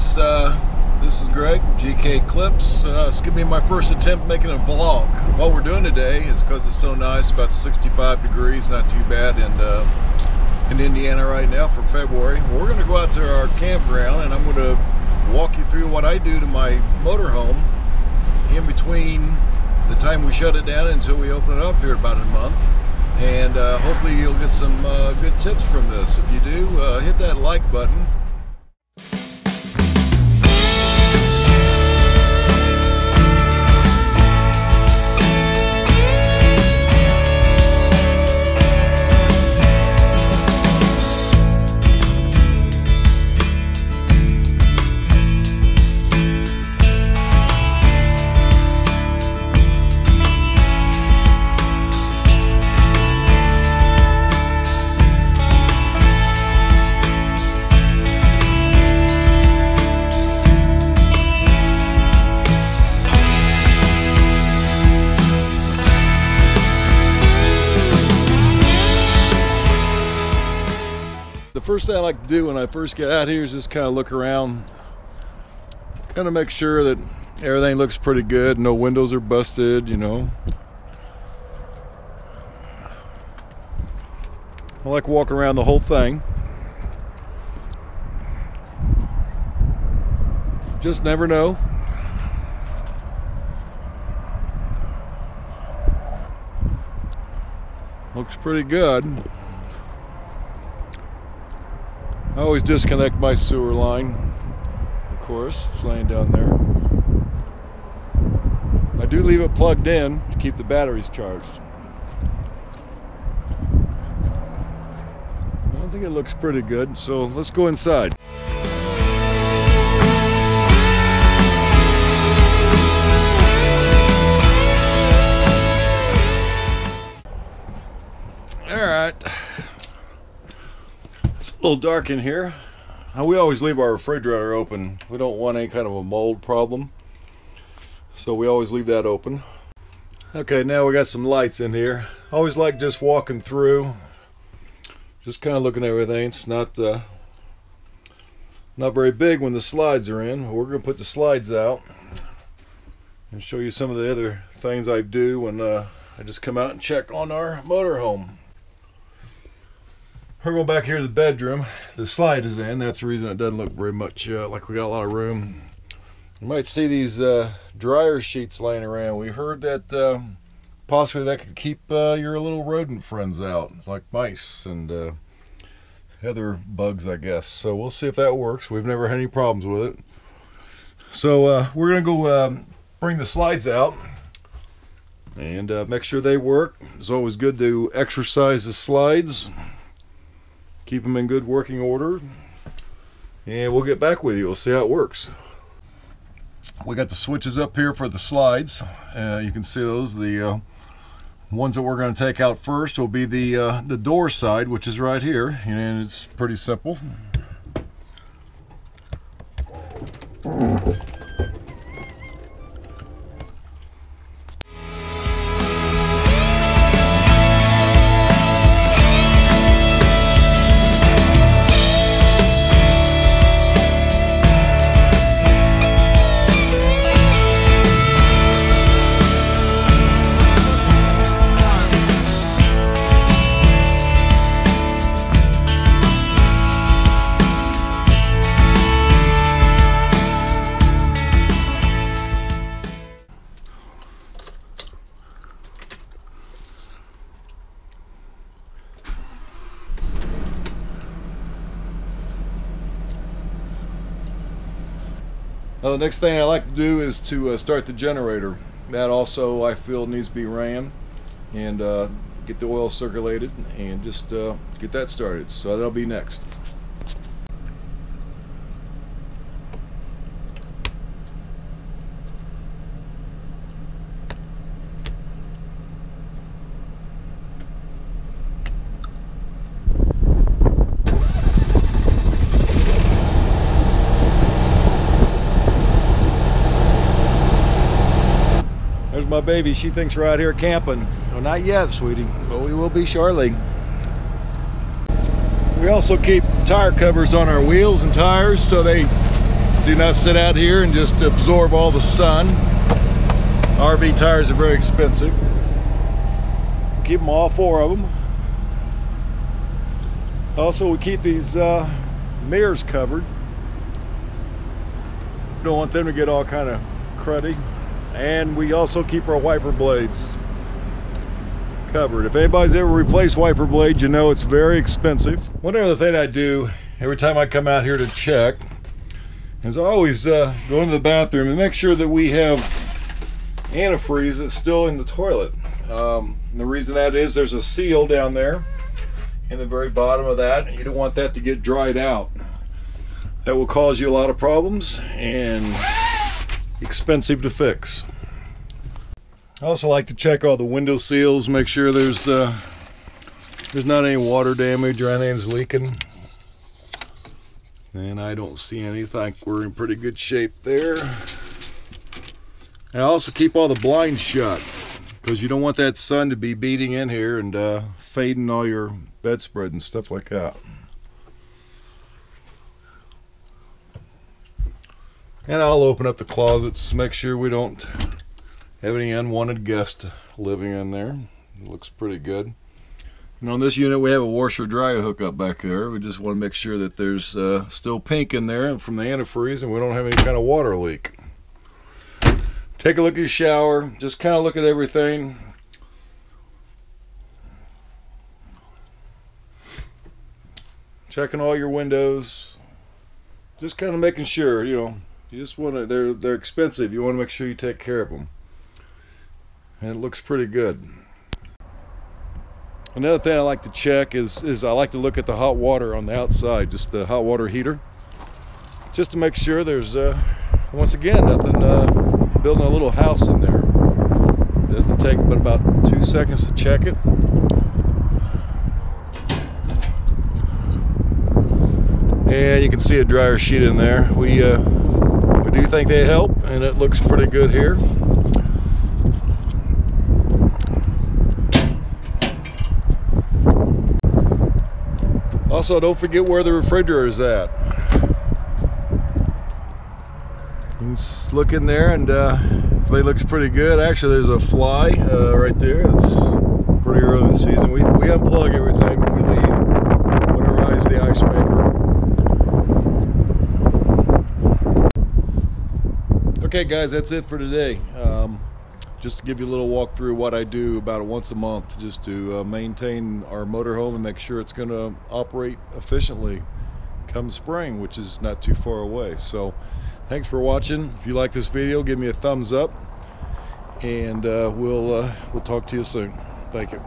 guys, this is Greg, GK Clips. It's going to be my first attempt making a vlog. What we're doing today is because it's so nice, about 65 degrees, not too bad in Indiana right now for February. We're going to go out to our campground and I'm going to walk you through what I do to my motorhome in between the time we shut it down until we open it up here in about a month. And hopefully you'll get some good tips from this. If you do, hit that like button. The first thing I like to do when I first get out here is just kind of look around, kind of make sure that everything looks pretty good, no windows are busted, you know. I like walking around the whole thing. Just never know. Looks pretty good. I always disconnect my sewer line, of course, it's laying down there. I do leave it plugged in to keep the batteries charged. I think it looks pretty good, so let's go inside. Alright. It's a little dark in here. We always leave our refrigerator open. We don't want any kind of a mold problem, so we always leave that open. Okay, now we got some lights in here. I always like just walking through, just kind of looking at everything. It's not very big when the slides are in. We're going to put the slides out and show you some of the other things I do when I just come out and check on our motorhome. We're going back here to the bedroom. The slide is in. That's the reason it doesn't look very much like we got a lot of room. You might see these dryer sheets laying around. We heard that possibly that could keep your little rodent friends out, like mice and other bugs, I guess. So we'll see if that works. We've never had any problems with it. So we're going to go bring the slides out and make sure they work. It's always good to exercise the slides. Keep them in good working order, and we'll get back with you. We'll see how it works. We got the switches up here for the slides. You can see those. The ones that we're going to take out first will be the door side, which is right here, and it's pretty simple. The next thing I like to do is to start the generator. That also I feel needs to be ran and get the oil circulated and just get that started. So that'll be next. My baby, she thinks we're out here camping. Well, not yet, sweetie, but we will be shortly. We also keep tire covers on our wheels and tires so they do not sit out here and just absorb all the sun. RV tires are very expensive. Keep them, all 4 of them. Also, we keep these mirrors covered. Don't want them to get all kind of cruddy. And we also keep our wiper blades covered. If anybody's ever replaced wiper blades, you know it's very expensive. One other thing I do every time I come out here to check is I always go into the bathroom and make sure that we have antifreeze that's still in the toilet. And the reason that is, there's a seal down there in the very bottom of that. You don't want that to get dried out. That will cause you a lot of problems and expensive to fix. I also like to check all the window seals, make sure there's not any water damage or anything's leaking. And I don't see any. I think we're in pretty good shape there. And I also keep all the blinds shut, because you don't want that sun to be beating in here and fading all your bedspread and stuff like that. And I'll open up the closets, make sure we don't have any unwanted guests living in there. It looks pretty good. And on this unit we have a washer dryer hookup back there. We just want to make sure that there's still pink in there from the antifreeze and we don't have any kind of water leak. Take a look at your shower, just kind of look at everything. Checking all your windows. Just kind of making sure, you know, you just want to, they're expensive. You want to make sure you take care of them. And it looks pretty good. Another thing I like to check is I like to look at the hot water on the outside, just the hot water heater. Just to make sure there's, once again, nothing building a little house in there. Doesn't take but about 2 seconds to check it. Yeah, you can see a dryer sheet in there. We do think they help, and it looks pretty good here. Also, don't forget where the refrigerator is at. You can look in there, and it looks pretty good. Actually, there's a fly right there. It's pretty early in the season. We unplug everything when we leave. Winterize the ice maker. Okay, guys, that's it for today. Just to give you a little walk through what I do about once a month, just to maintain our motorhome and make sure it's going to operate efficiently come spring, which is not too far away. So thanks for watching. If you like this video, give me a thumbs up, and we'll talk to you soon. Thank you.